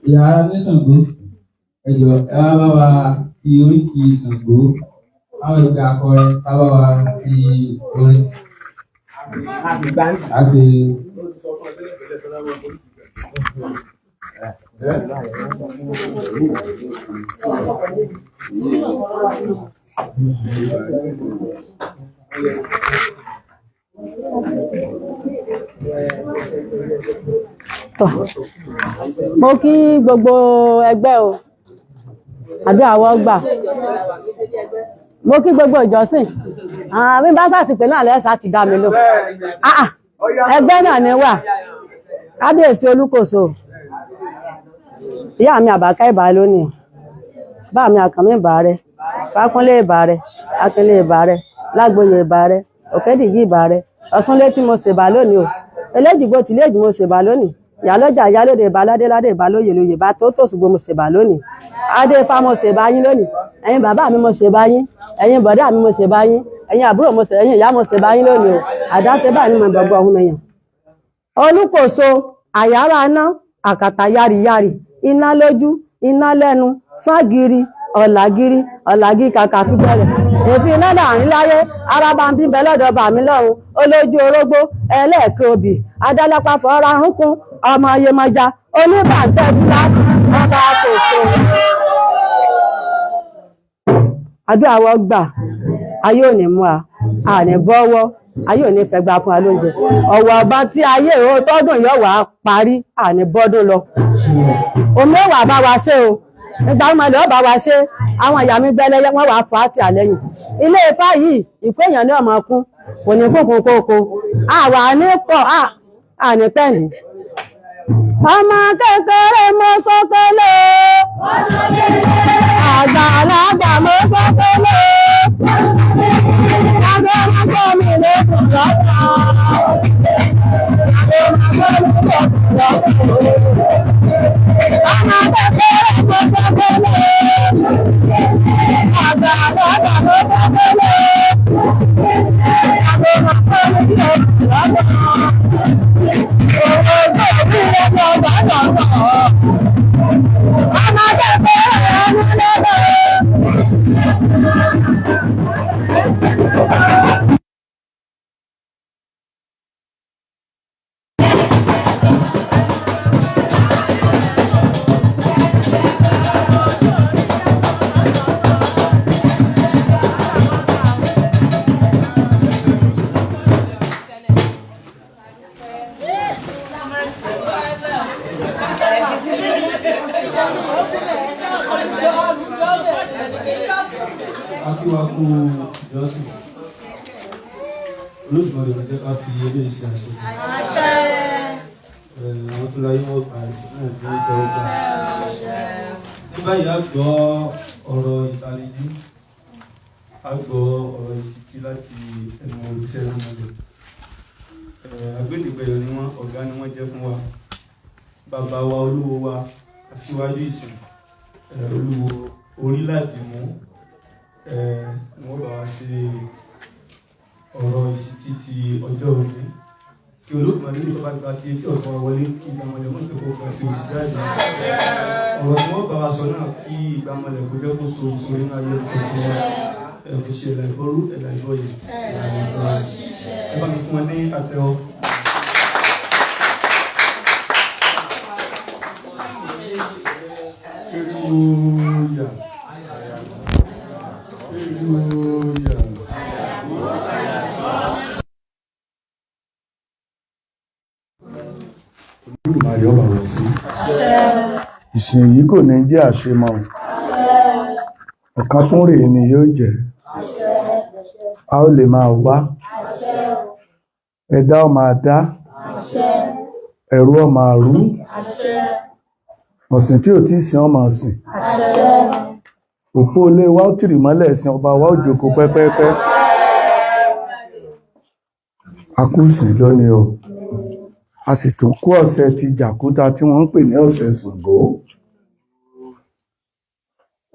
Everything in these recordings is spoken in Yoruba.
Ìyá ní Ṣàngó, ẹjọ́ ẹ wá bá wa fi oríkì Ṣàngó, àwọn ìgbà akọrin ká bá wa fi orin. Àti Mo kí gbogbo ẹgbẹ́ o, àdúrà wọ́n gbà. Mo kí gbogbo ìjọsìn. Mi bá sá ti pè náà lẹ́sà ti dá mi lò. Ẹgbẹ́ náà ni wà. Kábíyèsí Olúkòso. Ìyá mi Àbákẹ́ ìbà lónìí. Bá mi Àkànmí ìbà rẹ̀. Fákúnlé ìbà rẹ̀. Akínlé ìbà rẹ̀. Lágboyè ìbà rẹ̀. Òkèdìgí ìbà rẹ̀. Ọ̀ṣunlé tí mo ṣèbà lónìí o. Elégìgbò tí Ilé-Èjì mo ṣèbà lónìí. Ìyálọ́jà ìyálóde ìbà ládéládé ìbà lóyè lóyè ìbà tó tòṣùgbò mo ṣèbà lónìí. Adé Ifá mo ṣèbà yín lónìí. Ẹ̀yin bàbá mi mo ṣèbà yín. Ẹ̀yin bọ̀dá mi mo ṣèbà yín. Ẹ̀yin àbúrò mo ṣèbà yín. Ìyá mo ṣèbà yín lónìí o. Àdáṣe bá ní mo gbogbo ọ̀hún mẹ́yàn. Olúkòso àyàrá iná àkàtà yáriyári iná lójú iná lẹ́nu ságiri ọ̀làgiri kàkà fi bẹ̀rẹ̀ èfi iná láàrin láyé araba ń bíbẹ lọ́dọ̀ bà mí lọ́run olójú orógbó ẹlẹ́ẹ̀kẹ́ obì adálápá fọ́ra rúnkún ọmọ Yemọja oníbàtẹ́ gíláàsì ọba Kòso. Àdúrà wọ́n gbà ayé ò ní mú a àní bọ́wọ́ ayé ò ní fẹ́ gbà fún wa lóúnjẹ ọ̀wọ̀ ọba tí ayé ò tọ́dún yóò wá parí àní bọ́dún lọ omi ò wà bá wa ṣe o nígbà mọ̀lẹ́ ọba wa ṣe àwọn ìyá mi gbẹ́lẹ́yẹ wọ́n wà fà á tì àlẹ́yìn ilé Ifá yìí ìkó èèyàn ní ọmọ kún kò ní kúnkún kókó àwa ní pọ̀ àní pẹ̀lú ọmọ kékeré mo sọ́kọ́lé àgbàlagbà mo sọ́kọ́lé lábẹ́ wọn sọ mi lókùn lọ́kàn ọmọ kékeré mo sọ́kọ́lé àgbàlagbà mo sọ́kọ́lé lábẹ́ wọn sọ mi lókùn lọ́kàn. Akíwákú Ìjọsìn. Olóògbé rẹ̀ jẹ́ ká fi Ilé Iṣẹ́ Asẹgun. Àwọn tó láyé wọ́n gbà sí náà ní ìjọba. Ní báyìí a gbọ́ ọ̀rọ̀ ìtanijí, a gbọ́ ọ̀rọ̀ ìsìtí láti ẹnu olùṣẹ́ lọ́mọdé. Agbẹ́dẹ̀gbẹ̀yọ̀ ni wọ́n, ọ̀gá ni wọ́n jẹ́ fún wa. Bàbá wa olúwo wa, aṣíwájú ìsìn, olúwo Orílẹ̀-Èdìmú. Wọ́n bá wa ṣe ọ̀rọ̀ ìsìtí ti ọjọ́ òní kí olóògbé ní ìjọba gba ti etí ọ̀sán wa wọlé kí ìgbàmọ̀lẹ̀ mọ́ ìjọba ọ̀gá tí ó sì jáde ọ̀rọ̀ tí wọ́n bá wa sọ náà kí ìgbàmọ̀lẹ̀ kó jẹ́ kó so ìṣòro nínú ayé ọ̀sán wa ẹ̀kú ṣe ẹ̀là ìbọrú ẹ̀là ìbọyè ẹ bá mi fún ẹ ní àtẹ́wọ́. Ìsìn yìí kò ní jẹ́ àṣemọ ọ̀kan tún rèé ni yóò jẹ́ a ó lè máa wá ẹ̀dá ó máa dá ẹ̀rú ó máa rú ọ̀sìn tí ò tí sin ó máa sìn òpó ilé wa ó tìrì mọ́lẹ̀ ẹ̀sìn ọba wa ó jókòó pẹ́pẹ́pẹ́ a kú sìn lónìí o a sì tún kú ọ̀sẹ̀ ti jàkúta tí wọ́n ń pè ní ọ̀sẹ̀ Ṣàngó.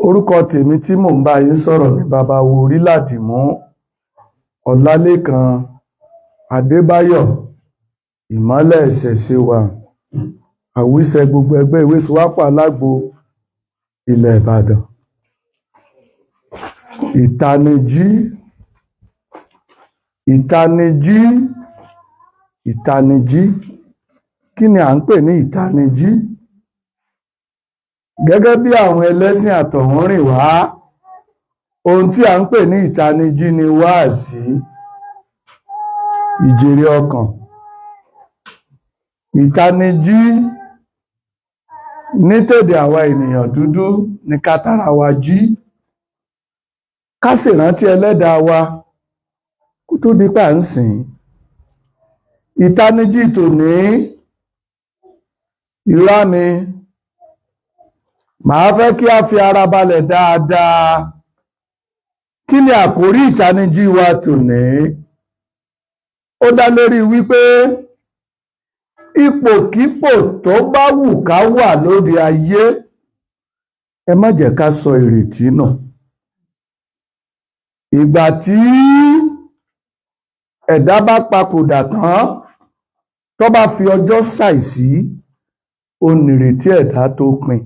Orúkọ tèmi tí mò ń bá yín sọ̀rọ̀ ní babawo Orílẹ̀-Èdìmú Ọlálékan Adébáyọ̀ Ìmọ́lẹ̀ Ìṣẹ̀ṣe wa àwíṣẹ gbogbo ẹgbẹ́ Ìwésowápọ̀ Alágbo ilẹ̀ Ìbàdàn. Ìtanijí kí ni à ń pè ní ìtanijí? Gẹ́gẹ́ bí àwọn ẹlẹ́sìn àtọ̀húnrìn wá ohun tí à ń pè ní ìtanijí ni wáàsí ìjèrè ọkàn ìtanijí ní tèdè àwa ènìyàn dúdú ní ká tara wa jí, ká sì rántí ẹlẹ́dàá wa kó tó di pà ń sìn. Ìtanijí tòní ìlá mi, màá fẹ́ kí a fi ara balẹ̀ dáadáa. Kí ni àkórí ìtanijí wa tòní? Ó dá lórí wípé ipòkípò tó bá wù ká wà lórí ayé, ẹ má jẹ́ ká sọ ìrètí nù. Ìgbà tí ẹ̀dá bá papòdà tán, tó bá fi ọjọ́ ṣàìsí, ó nìrètí ẹ̀dá tó pin.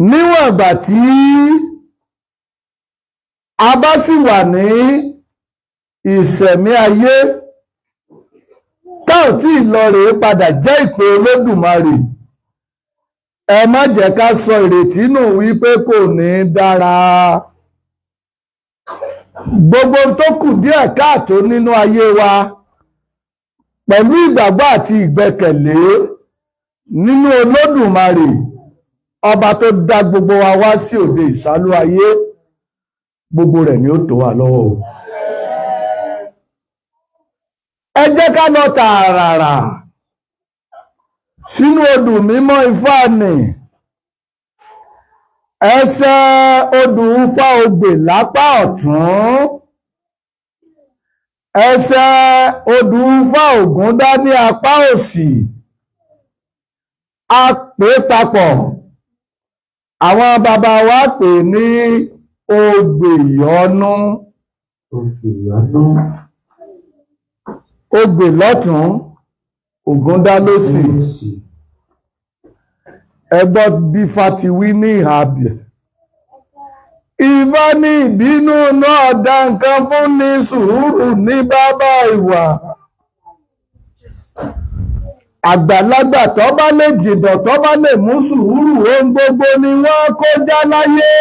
Níwọ̀n ìgbà tí a bá sì wà ní ìṣẹ̀mí ayé, tá ò tí ì lọ rèé padà jẹ́ ìpè Olódùmarè, ẹ má jẹ́ ká sọ ìrètí nù wípé kò ní dára. Gbogbo tó kù díẹ̀ káàtó nínú ayé wa, pẹ̀lú ìgbàgbọ́ àti ìgbẹ́kẹ̀lé nínú Olódùmarè, ọba tó dá gbogbo wa wá sí òde ìsálú ayé, gbogbo rẹ̀ ni ó tó wa lọ́wọ́ o. Ẹ jẹ́ ká lọ tààràrà sínú odù mímọ́ Ifá nì. Ẹsẹ̀ odù Ifá Ogbè lápá ọ̀tún, ẹsẹ̀ odù Ifá Ògúndá ní apá òsì. A pè papọ̀, àwọn bàbá wa pè ní Ogbè Ìyọ́nú. Ogbè lọ́tún, Ògúndá lósì. Ẹ gbọ́ bí Ifá ti wí ní ìhà bẹ̀. Ifá ní ìbínú náà dá nǹkan fún ní sùúrù ní bàbá ìwà. Àgbàlagbà tó bá lè jìdọ̀ tó bá lè mú sùúrù, ohun gbogbo ni wọ́n kó já láyé.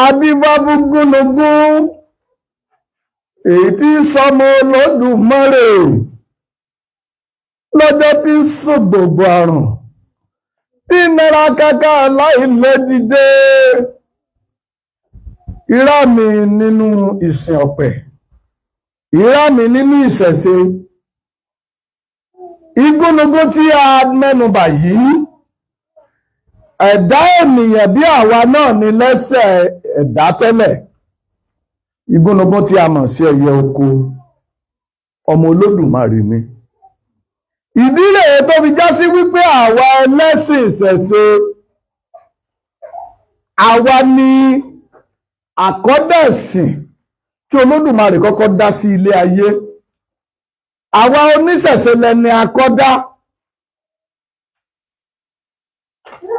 Abífá fún gúnugún, èyí tí sọmọ Olódùmarè lọ́jọ́ tí sògbògbò àrùn, tí nira kàkà láìlé dìde. Irá mi nínú ìsìn ọ̀pẹ̀, irá mi nínú ìṣẹ̀ṣe. Igúnnugún tí a mẹ́nubà yìí, ẹ̀dá ènìyàn bí àwa náà ni lẹ́sẹ̀ ẹ̀dá tẹ́lẹ̀. Igúnnugún tí a mọ̀ sí ẹyẹ oko, ọmọ Olódùmarè ni. Ìdí rèé tó fi já sí wípé àwa ẹlẹ́sìn ìṣẹ̀ṣe, àwa ni àkọ́dá ẹ̀sìn tí Olódùmarè kọ́kọ́ dá sí ilé ayé. Àwa oníṣẹ̀ṣe lẹni àkọ́dá.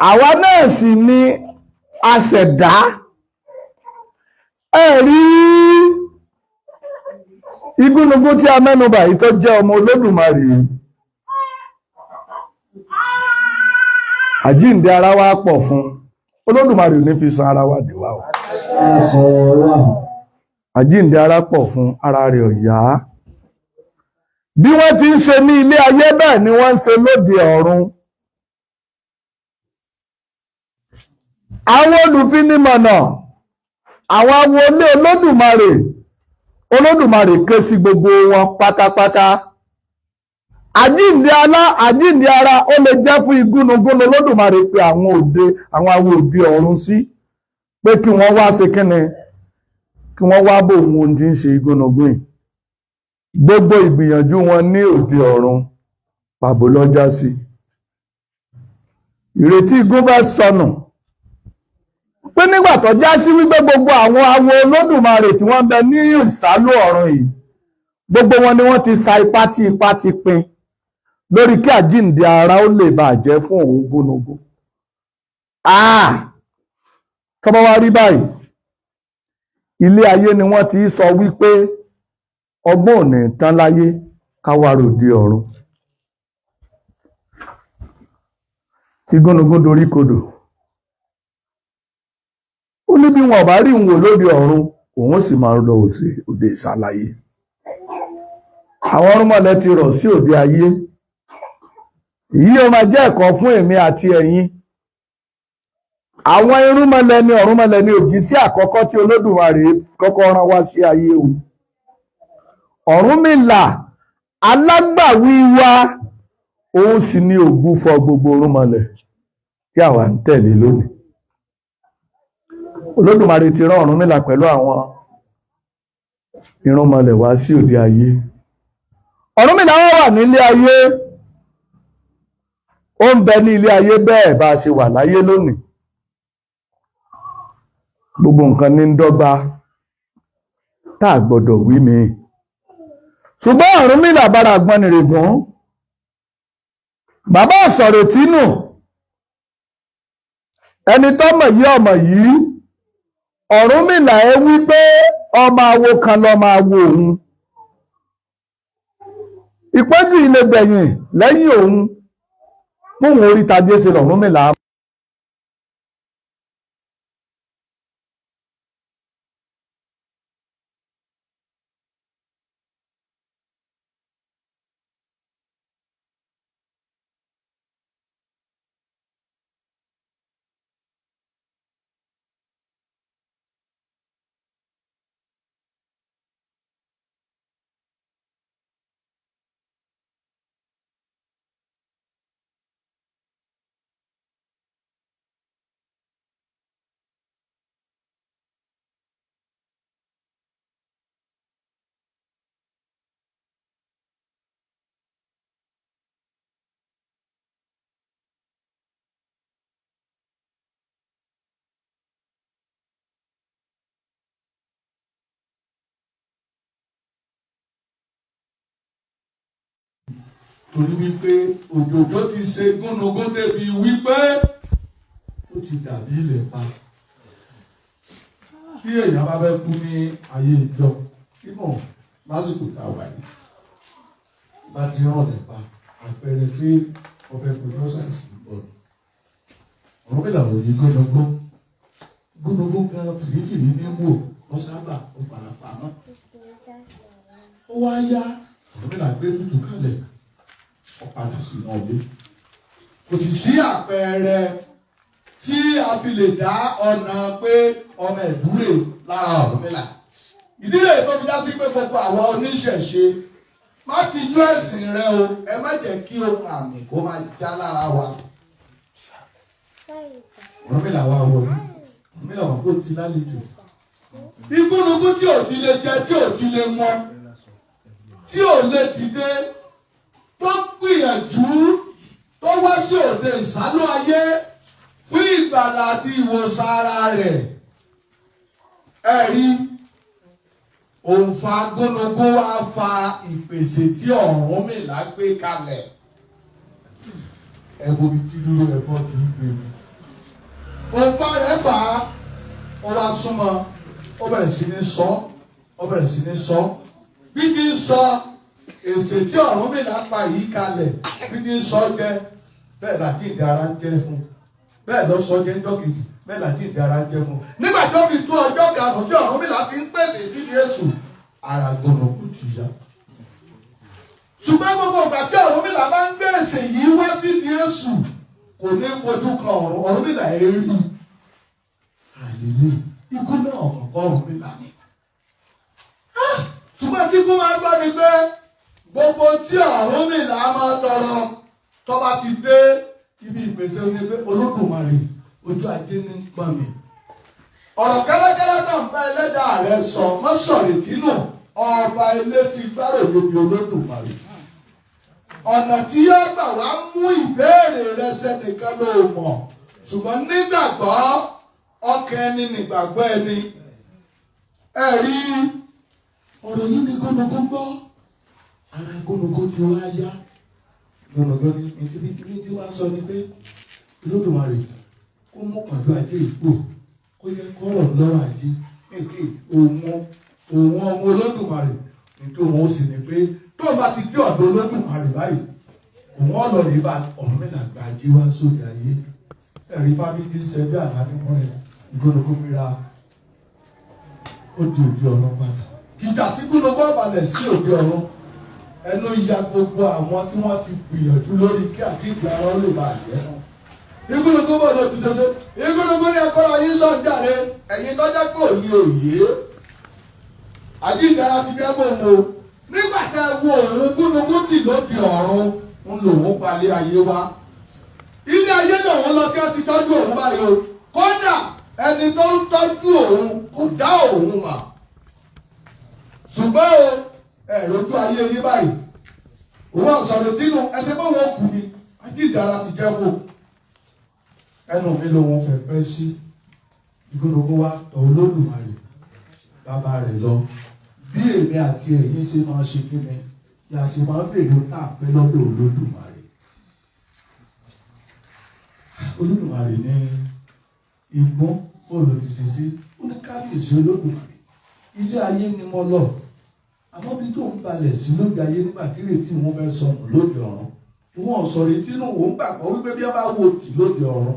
Àwa náà sì ni aṣẹ̀dá. Ẹ rí igúnnugún tí a mẹ́nubà yìí tó jẹ́ ọmọ Olódùmarè. Àjíǹde ara wa pọ̀ fún. Olódùmarè ò ní fi san ara wa dè wá o. Àjíǹde ara pọ̀ fún, ara rẹ̀ ò yá. Bí wọ́n ti ń ṣe ní ilé ayé bẹ́ẹ̀ ni wọ́n ń ṣe lóde ọ̀run. Àwọn olùfinimọ̀nà, àwọn awolé Olódùmarè, Olódùmarè ké sí gbogbo wọn pátápátá. Àjíǹde ara ó lè jẹ́ fún igúnnugún Olódùmarè pé àwọn awo òde ọ̀run sí, pé kí wọ́n wá ṣe kíni, kí wọ́n wá bò wọn tí ń ṣe igúnnugún yìí. Gbogbo ìgbìyànjú wọn ní òde ọ̀run pàbó lọ́jà sí. Ìrètí igún bá sọnù, pé nígbà tó já sí wípé gbogbo àwọn awo Olódùmarè tí wọ́n bẹ ní ìsálú ọ̀run yìí, gbogbo wọn ni wọ́n ti sa ipá tí ipá ti pin lórí kí àjíǹde ara ó lè bàjẹ́ fún òun gúnugún. Tó bá wá rí báyìí, ilé ayé ni wọ́n ti sọ wípé ọgbọ́n ò ní tán láyé káwá ròde ọ̀run. Igúnnugún dorí kodò. Ó ní bí wọn ò bá rí òun wò lóde ọ̀run, òun sì máa lọ òde ìsàlàyé. àwọn irúnmọlẹ̀ ti rọ̀ sí òde ayé. Èyí ó máa jẹ́ ẹ̀kọ́ fún èmi àti ẹ̀yin. Àwọn irúnmọlẹ̀ ni ọ̀rúnmọlẹ̀ ni òjíṣẹ́ sí àkọ́kọ́ tí Olódùmarè kọ́kọ́ rán wá sí ayé o. Ọ̀rúnmìlà alágbàwí wa, òun sì ni ògbúfọ̀ gbogbo irúnmọlẹ̀ tí àwa ń tẹ̀lé lónìí. Olódùmarè ti rán Ọ̀rúnmìlà pẹ̀lú àwọn irúnmọlẹ̀ wá sí òde ayé. Ọ̀rúnmìlà wà nílé ayé, ó ń bẹ ní ilé ayé bẹ́ẹ̀ bá a ṣe wà láyé lónìí. Gbogbo nǹkan ní ń dọ́gba, tá a gbọ́dọ̀ wí mi. Ṣùgbọ́n Ọ̀rúnmìlà bára gbọ́n nìrègùn, bàbá ọ̀sọ̀rọ̀ tínú, ẹni tó mọ̀ yí ọmọ yìí. Ọ̀rúnmìlà ẹ wí pé ọmọ awo kan lọ máa wo òun. Ìpẹ́jù ilé gbẹ̀yìn lẹ́yìn òun, fóun orí tajé ṣe l'Ọ̀rúnmìlà. Torí wípé òjòjò ti ṣe gúnugún débi wípé ó ti dàbí ilẹ̀ pa. Bí èèyàn bá fẹ́ kú ní ayé ìjọ, kímọ̀ lásìkò tá a wà yìí, bá ti rán lẹ̀ pa, àpẹẹrẹ pé ọbẹ̀ pẹ̀lú ọ̀sáìsì bọ̀dù. Ọ̀rúnmìlà ò ní gúnugún. Gúnugún gan fìrífìrí ní wò lọ́sábà ó parapà mọ́. Ó wá yá Ọ̀rúnmìlà gbé tútù kalẹ̀. Ọ̀padà sí náà yé. Kò sì sí àpẹẹrẹ tí a fi lè dá ọ̀nà pé ọmọ ẹ̀dúrè lára Ọ̀rúnmìlà. Ìdílé tó fi dá sí pé gbogbo àwọn oníṣẹ̀ṣe má ti jó ẹ̀sìn rẹ o, ẹ má jẹ́ kí ohun àmì kó máa já lára wa. Ọ̀rúnmìlà wá wọlé, Ọ̀rúnmìlà wọn kò ti lálejò. Igúnnugún tí ò ti lè jẹ, tí ò ti lè mọ, tí ò lè dìde, tó gbìyànjú tó wá sí òde ìsálú ayé fún ìgbàlà àti ìwòsàn ara rẹ̀. Ẹ̀rí òǹfà gúnugún wá fa ìpèsè tí Ọ̀rúnmìlà gbé kalẹ̀. Ẹ̀bùn mi ti dúró ẹ̀bọ́ ti ń gbé mi. Òǹfà rẹ̀ fà á, ó wá súnmọ́, ó bẹ̀rẹ̀ sí ní sọ, ó bẹ̀rẹ̀ sí ní sọ. Bí ti ń sọ, èsè tí Ọ̀rúnmìlà pa yìí kalẹ̀ bí ní sọ jẹ́ bẹ́ẹ̀ là jíǹde ara ń jẹ́ fún, bẹ́ẹ̀ lọ sọ jẹ́ ńjọ́ kejì, bẹ́ẹ̀ là jíǹde ara ń jẹ́ fún. Nígbà tó fi tó ọjọ́ karùn-ún tí Ọ̀rúnmìlà fi ń pèsè síbi èṣù, ara gbọ̀nàkú ti yá. Ṣùgbọ́n gbogbo ìgbà tí Ọ̀rúnmìlà bá ń gbé èsè yìí wá síbi èṣù, kò ní fojú kan Ọ̀rúnmìlà èrí. Àyèlé ikú náà kọ̀ọ̀kan Ọ̀rúnmìlà ni. Ṣùgbọ́n tí kú máa gbọ́ ni pé gbogbo tí Ọ̀rúnmìlà máa tọrọ tó bá ti dé ibi ìpèsè oní pé Olódùmarè ojú ajé ní gbọ̀n mi. Ọ̀rọ̀ kẹ́lẹ́kẹ́lẹ́ náà bá ẹlẹ́dàá rẹ̀ sọ mọ́sọ̀rì tínú ọba ilé ti gbárò lóbi Olódùmarè. Ọ̀nà tí yóò gbà wá mú ìbéèrè rẹ sẹ́nìkan ló mọ̀, ṣùgbọ́n nígbàgbọ́ ọkàn ẹni nígbàgbọ́ ẹni. Ẹ̀rí ọ̀rọ̀ yìí ni gúnugún gbọ́. Ara gúnugún ti wá yá. Gúnugún ní ìtìbí tí wá sọ ni pé Olódùmarè kó mú pàdó ajé ìpò kó yẹ kọ́rọ̀ lọ́rọ̀ ajé. Òun ọmọ Olódùmarè nítorí òun sì ní pé tó bá ti dé ọ̀dọ̀ Olódùmarè báyìí, òun ọ̀lọ́ yìí bá Ọ̀rúnmìlà gba ajé wá sóde ayé. Ẹ̀rí fábíyì ń ṣe bí àlànímọ́ rẹ̀ gúnugún mìíràn ó di òde ọ̀run padà. Ìjà tí gúnugún balẹ̀ sí òde ọ̀run ẹnu ya gbogbo àwọn tí wọ́n ti gbìyànjú lórí kí àdìgbì ara ó lè bá àjẹ́ náà. Igúnnugún bò ló ti ṣoṣo igúnnugún ní ẹ̀kọ́ ayé sọ̀jà rẹ ẹ̀yin tọ́jà pé òye àdìgbì ara ti bẹ́ bò mo nígbà tá ẹ wo òun gúnnugún tì lóde ọ̀run ń lòun palẹ̀ ayé wa ilé ayé lòun lọ kí wọ́n ti tọ́jú òun báyìí o kódà ẹni tó ń tọ́jú òun kò dá òun mà ṣùgbọ́n o ẹ lójú ayé yé báyìí òun ọ̀sọ̀rọ̀ tínú ẹsẹ̀ bá wọn kù ni àdìgbì ara ti jẹ́ kó ẹnu mi lòun fẹ́ pẹ́ sí igúnnugún wa tọ̀ Olódùmarè bàbá rẹ̀ lọ bí èmi àti ẹ̀yin ṣe máa ṣe kí ni yà ṣe máa bèèrè tá a pẹ́ lọ́dọ̀ Olódùmarè. Olódùmarè ní igbó bọ́ọ̀lù ti ṣe sí ó ní kábíyèsí Olódùmarè ilé ayé ni mo lọ àmọ́ bí tó ń balẹ̀ sí lóde ayé nígbà tí retí wọn fẹ́ sọnù lóde ọ̀run wọn ò sọ̀rọ̀ etí inú òun gbàgbọ́ wípé bí a bá wo tì lóde ọ̀run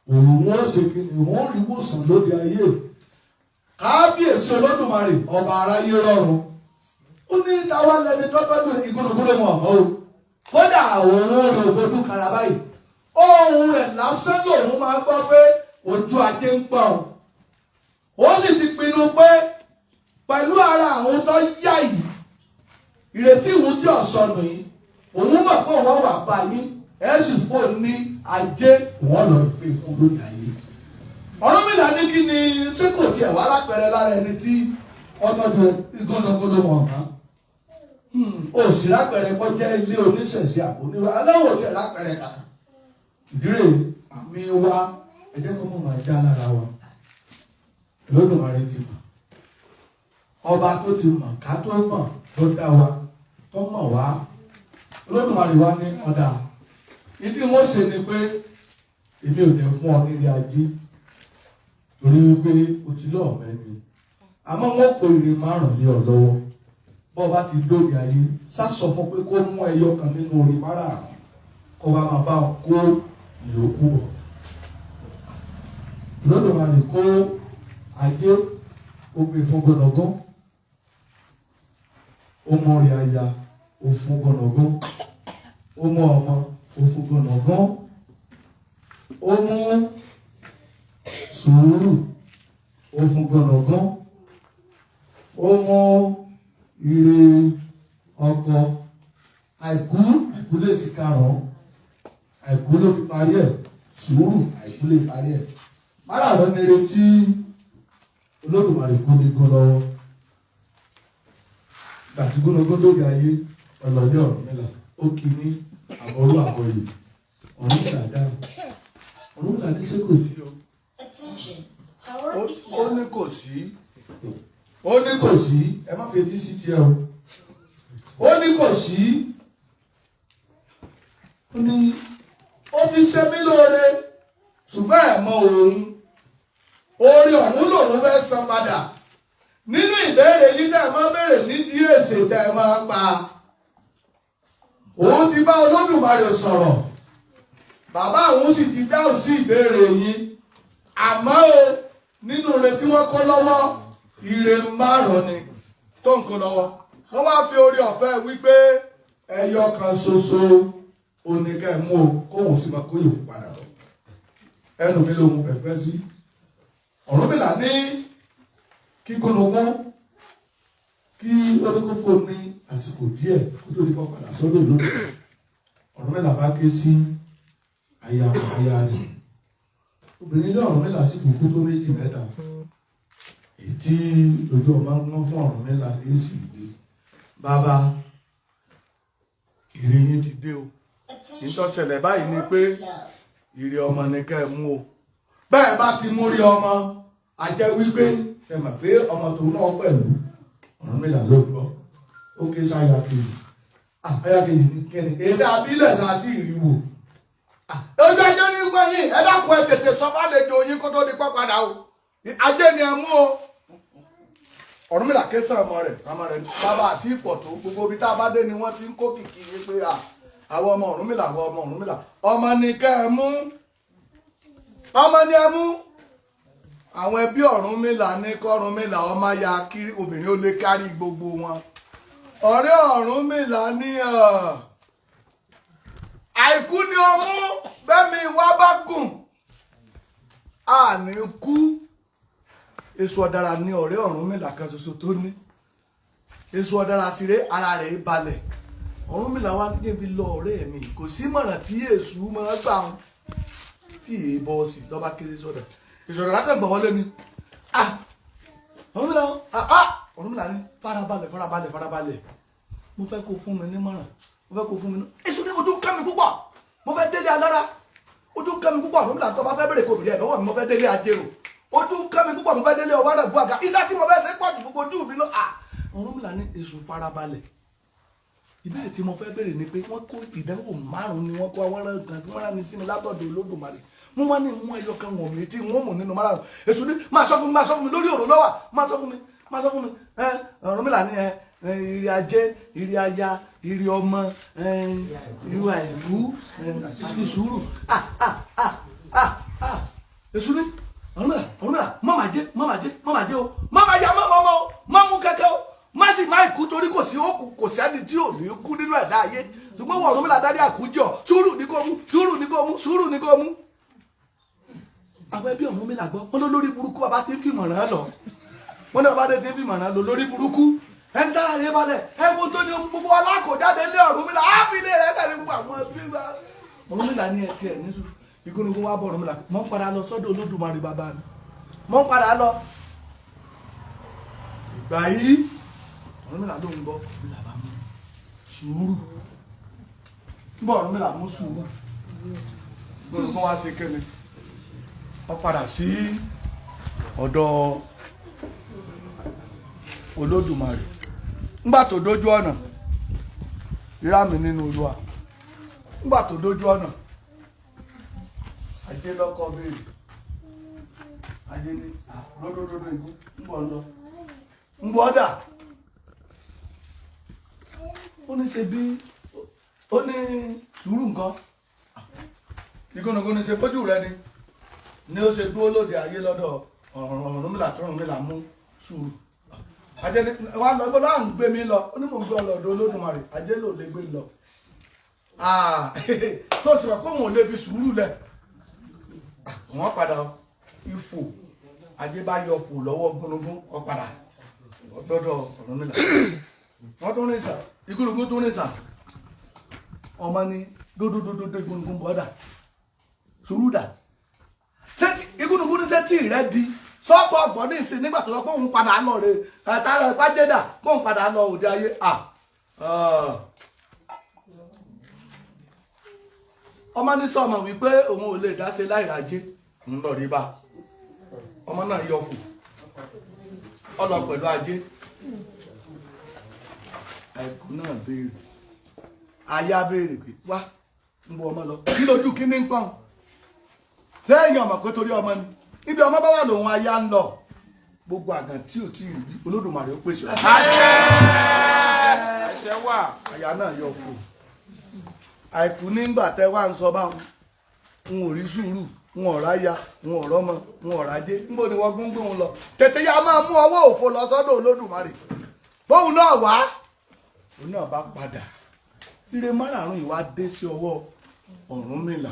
òun wọn ṣe kí ni wọn rí wòsàn lóde ayé kábíyèsí Olódùmarè ọba aráyé rọrùn ó ní táwa lẹni tọ́tọ́jú igúnnugún wọn o kódà òun rẹ̀ òfojú kara báyìí ohun rẹ̀ lásán lòun máa gbọ́ pé ojú ajé ń pọ̀ ó sì ti pinnu pé pẹ̀lú ara àwọn tó yá yìí ìrètí ìwú tí ọ̀sọ̀nù yìí òun mọ̀ pé òun wà bá yín ẹ̀ sì fò ní ajé wọn lọ fi kún lóde ayé. Ọ̀rúnmìlà ní kí ni ṣé kò tiẹ̀ wá lápẹẹrẹ lára ẹni tí ọtọ́jú igúnnugún wọn kan ó sì lápẹẹrẹ kọ́ jẹ́ ilé oníṣẹ̀ṣe àbóníwá aláwọ̀ tiẹ̀ lápẹẹrẹ kàkà ìdírè àmì wa ẹ̀jẹ̀ kọ́ mọ̀ máa já lára wa Olódùmarè ti mọ̀ ọba tó ti mọ̀ ká tó mọ̀ tó dá wa tó mọ̀ wá Olódùmarè wa ní ọ̀dà ìdí wọn ṣe ni pé èmi ò ní fún ọ nílé ajé torí wípé o ti lọ́ọ̀ mẹ́ni àmọ́ wọ́n kó ire márùn-ún ní ọ lọ́wọ́ bọ́ bá ti dóde ayé sásọ fún pé kó mú ẹyọ kan nínú orí márùn-ún kó bá máa bá ọ kó ìyókù bọ̀. Olódùmarè kó ajé ògbè fún gbọ̀nàgán ó mọ orí aya òfun gbọ̀nàgán ó mọ ọmọ òfun gbọ̀nàgán ó mú sùúrù òfun gbọ̀nàgán ó mọ ire ọkọ àìkú lè sì karùn-ún àìkú ló fi parí ẹ̀ sùúrù àìkú lè parí ẹ̀ márààrún ní retí Olódùmarè kó ní gún lọ́wọ́ gbàtí gúnugún lórí ayé ọlọ́yọ̀ Ọ̀rúnmìlà ó kì í ní àbọ̀rú àbọ̀yè Ọ̀rúnmìlà dáhùn Ọ̀rúnmìlà ní ṣé kò sí o ó ní kò sí ó ní kò sí ẹ má fetí sí tiẹ̀ o ó ní kò sí ó ní ó ti ṣe mí lóore ṣùgbọ́n ẹ̀ mọ òun orí ọ̀hún lòun fẹ́ san padà nínú ìbéèrè yìí tẹ́ ẹ máa béèrè nídìí èsè tẹ́ ẹ máa pa òun ti bá Olódùmarè sọ̀rọ̀ bàbá òun sì ti dáhùn sí ìbéèrè yìí àmọ́ o nínú ire tí wọ́n kó lọ́wọ́ ire márùn-ún ni tó ń kó lọ́wọ́ wọ́n wá fi orí ọ̀fẹ́ wípé ẹyọ kan ṣoṣo oníkẹ́ mú o kóhùn sí máa kó yòókù padà lọ ẹnu mi lòun fẹ́fẹ́ sí Ọ̀rúnmìlà ní kí gúnugún kí olókòfò ní àsìkò díẹ̀ kó tó di kọ́ padà sọ́dọ̀ lónìí Ọ̀rúnmìlà bá ké sí aya rẹ̀ obìnrin ní Ọ̀rúnmìlà sì kú tó méjì mẹ́ta èyí tí ojú ọba ń ná fún Ọ̀rúnmìlà ní èsì ìgbé bàbá ire yín ti dé o nítọ́sẹ̀lẹ̀ báyìí ni pé ire ọmọ ni kẹ́ ẹ mú o bẹ́ẹ̀ bá ti mú rí ọmọ a jẹ́ wípé ṣe mọ̀ pé ọmọ tó náà pẹ̀lú Ọ̀rúnmìlà ló gbọ́ ó ké sáyà kejì àyà kejì ní kẹ́ni èdè abílẹ̀ sáàtì ìrìwò ojú ajé ní gbẹ̀yìn ẹ dákun ẹ tètè sọ bá lè do yín kó tó di pọ́ padà o ajé ni ẹ mú o Ọ̀rúnmìlà ké sàn ọmọ rẹ̀ bàbá àti ìpọ̀ tó gbogbo ibi tá a bá dé ni wọ́n ti ń kó kìkì yín pé àwọn ọmọ Ọ̀rúnmìlà ọmọ ni kẹ́ ẹ mú ọmọ ni ẹ mú àwọn ẹbí Ọ̀rúnmìlà ní k'Ọ̀rúnmìlà ọmọ ya kiri obìnrin ó lè kárí gbogbo wọn ọ̀rẹ́ Ọ̀rúnmìlà ní àìkú ni ọmú bẹ́mi wá bá gùn àní kú. Èso ọ̀dàrà ni ọ̀rẹ́ Ọ̀rúnmìlà kan ṣoṣo tó ní. Èso ọ̀dàrà sì ré ara rẹ̀ balẹ̀. Ọ̀rúnmìlà wá níbi lọ ọ̀rẹ́ mi kò sí mọ̀ràn tí èṣù máa gbà wọn tí èèbọ̀ sí lọ́ba kéré sọ́dà. Èso ọ̀dàrà kan gbọ̀n wọlé ni. Ọ̀rúnmìlà ní farabalẹ̀. Mo fẹ́ kó fún mi nímọ̀ràn. Mo fẹ́ kó fún mi ní. Èṣù ní ojú ká mi púpọ̀. Mo fẹ́ délé alára. Ojú ká mi púpọ̀. Ọ̀rúnmìlà tó bá fẹ́ bèrè kò bìrì ẹ̀ lọ́wọ́ mi. Mo fẹ́ délé ajérò. Ojú ká mi púpọ̀. Mo fẹ́ délé ọwọ́ rẹ̀ gbọ́ àga. Iṣẹ́ tí mo fẹ́ ṣe pọ̀ jù gbogbo ojú mi lọ. Ọ̀rúnmìlà ní èṣù farabalẹ̀. Ìbéèrè tí mo fẹ́ bèrè ni pé wọ́n kó ìdánwò 5 ni wọ́n kó àwọn ọ̀rẹ́ kan tí wọ́n rán mi sí mi látọ̀dọ̀ Olódùmarè. Mo wá ní mú ẹyọ kan wọ̀n mi tí wọ́n mú nínú márùn-ún. Èṣù ní máa sọ fún mi lórí ọ̀rọ̀ lọ́wọ́. Máa sọ fún mi. Ọ̀rúnmìlà ní ìrì ajé, ìrì aya, ìrì ọmọ, ìrì àìlú, àti sùúrù. Èṣù ní Ọ̀rúnmìlà má jẹ́ o, má ya o, má mú kẹ́kẹ́ o, má sì má ikú torí kò sí òkú kò sẹ́ni tí ò ní kú nínú ẹ̀dá ayé. Ṣùgbọ́n wọ́n Ọ̀rúnmìlà dárí àkújọ, sùúrù ní kò mú. Àwọn ẹbí Ọ̀rúnmìlà gbọ́, wọ́n ló lórí burúkú bàbá tí ń fi mọ̀ràn lọ. Wọ́n ní bàbá tí ń fi mọ̀ràn lọ lórí burúkú. Ẹni dára rẹ̀ balẹ̀, ẹ̀wọ̀n tó ní gbogbo alákòjáde lé Ọ̀rúnmìlà, ábílẹ̀ rẹ̀ tẹ̀lé gbogbo àwọn ẹbí wa. Ọ̀rúnmìlà ní ẹtì ẹ̀ ní sùn. Ìgúnnugún wá bọ̀ Ọ̀rúnmìlà, mọ́ ń padà lọ sọ́dọ̀ Olódùmarè bàbá mi. Mọ́ ń padà lọ. Ìgbà yìí, Ọ̀rúnmìlà ló ń bọ̀, Ọ̀rúnmìlà bá mú sùúrù. Bọ̀ Ọ̀rúnmìlà mú sùúrù. Ìgúnnugún wá ṣe kéne. Ó padà sí ọ̀dọ̀ Olódùmarè. Ńgbà tó dójú ọ̀nà, rírá mi nínú Olúwa. Ńgbà tó dójú ọ̀nà, ajé lọ́kọ́ béèrè. Ajé ní lódódódó ìgbó, ńgbọ̀ lọ. Ńgbọ̀ ọ̀dà. Ó ní ṣe bí, ó ní sùúrù nǹkan. Ìgúnnugún ní ṣe bójú rẹ ni ó ṣe dúró lóde ayé lọ́dọ̀ Ọ̀rúnmìlà tó Ọ̀rúnmìlà mú sùúrù. Ajé ní wá lọ bó láà ń gbé mi lọ, ó ní mò ń gbé ọlọ́dọ̀ Olódùmarè, ajé ló lè gbé lọ. Tó sì wà pé òun ò lè fi sùúrù lẹ̀. Wọ́n padà ifò, ajé bá yọ fò lọ́wọ́ Ìgúnnugún, ó padà lọ́dọ̀ Ọ̀rúnmìlà. Wọ́n tó rìn sà, Ìgúnnugún tó rìn sà. Ọmọ ní dódódódó Ìgúnnugún bọ́dà. Sùúrù dà. Ìgúnnugún ní sẹ́tì rẹ̀ di sọ́pọ̀ ọ̀gbọ́n ní ìsìn nígbà tó lọ pé òun padà lọ rè àtàrà ìpájẹ́dà pé òun padà lọ òde ayé. Ọmọ ní sọmọ wípé òun ò lè dáṣe láìrájé ń lọ rí bá. Ọmọ náà yọ fò ọ lọ pẹ̀lú ajé. Àìkú náà béèrè, aya béèrè pé wá ń bọ ọmọ lọ kí lójú kí ní ń pọ́n. Ṣé èèyàn mọ̀ pé torí ọmọ ni níbi ọmọ bá wà lòun aya ń lọ. Gbogbo àgàn tí ò tí ì rí Olódùmarè ó pèsè ọ̀sán. Àṣẹ wà. Aya náà yọ fò. Àìkú nígbà tẹ wá ń sọ báwọn n ò rí sùúrù, n ò ráya, n ò rọ́mọ, n ò rájé. Níbo ni wọ́n gbóngbó wọn lọ? Tètè ya máa mú ọwọ́ òfo lọ sọ́dọ̀ Olódùmarè. Bóun náà wá, òun náà bá padà. Ire márààrún ìwà dé sí ọwọ́ Ọ̀rúnmìlà.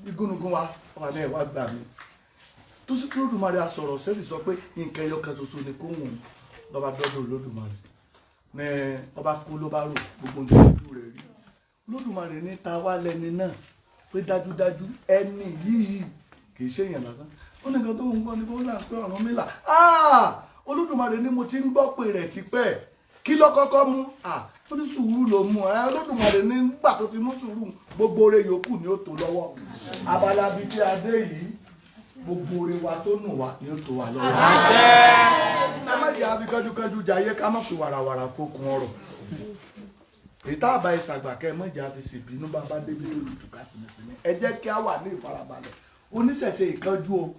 Ìgúnnugún wa wà ní ẹ̀wà gbà mí. Tó sì kí Olódùmarè asọ̀rọ̀ sẹ́sì sọ pé nǹkan ẹyọ kan ṣoṣo ni kó wùn lọ́ba dọ́dọ̀ Olódùmarè. Ní ọba kú ló bá rò gbogbo nǹkan ojú rẹ̀ rí. Olódùmarè ní ta wá lẹni náà pé dájúdájú ẹni yìí kì í ṣe èèyàn lásán. Ó ní nǹkan tó ń gbọ́ ní bó là ń pẹ́ Ọ̀rúnmìlà. Olódùmarè ní mo ti ń gbọ́ pé rẹ̀ tipẹ́. Kí ló kọ́kọ́ mú? Ó ní sùúrù ló mú. Olódùmarè ní nígbà tó ti mú sùúrù gbogbo oore yòókù ni ó tó lọ́wọ́. Abala bíi tí a dé yìí gbogbo oore wa tó nù wá ni ó tó wà lọ́wọ́. Ẹ má jẹ́ àbí kánjúkánjú jayé ká má fi wàràwàrà fokùn ọ̀rọ̀. Ìta àbá ìsàgbà kẹ́ ẹ má jẹ́ àfi ṣèbínú bàbá débi tó tutù ká sinmi. Ẹ jẹ́ kí a wà ní ìfarabalẹ̀. Oníṣẹ̀ṣe ìkánjú o.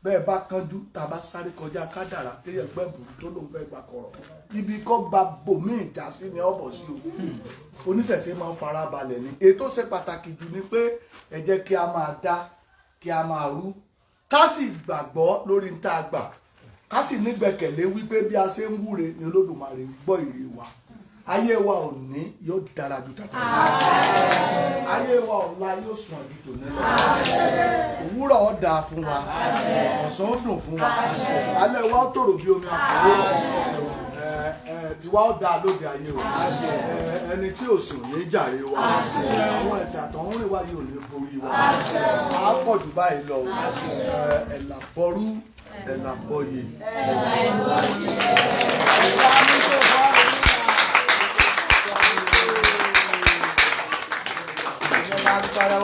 Bẹ́ẹ̀ bá kánjú tá a bá sáré kọjá kádàrá téèyàn gbẹ́ bùrú tó lóun fẹ́ gbà kọ̀rọ̀. Ibi kọ́ gba bòmíì já sí ni ọ̀bọ̀ sí o. Oníṣẹ̀ṣe máa ń farabalẹ̀ ni. Ètò ṣe pàtàkì jù ni pé ẹ jẹ́ kí a máa dá, kí a máa rú. Ká sì gbàgbọ́ lórí ní tá a gbà. ká sì nígbẹ̀kẹ̀lé wípé bí a ṣe ń wúre ni Olódùmarè gbọ́ ìrè wa ayé wa òní yóò dára ju tàtà ayé wa ọ̀la yóò sùn ọ̀dún tòní lọ òwúrọ̀ ó dáa fún wa ọ̀sán ó dùn fún wa alẹ́ wa ó tòrò bí omi àfọwọ́ tiwa ó dáa lóde ayé wa ẹni tí ò sùn ní jàre wa àwọn ẹ̀sìn àtọ̀húnrìn wa yóò ní borí wa á pọ̀ jù báyìí lọ ẹ̀là bọ́rú ẹ̀là bọ́yè. Para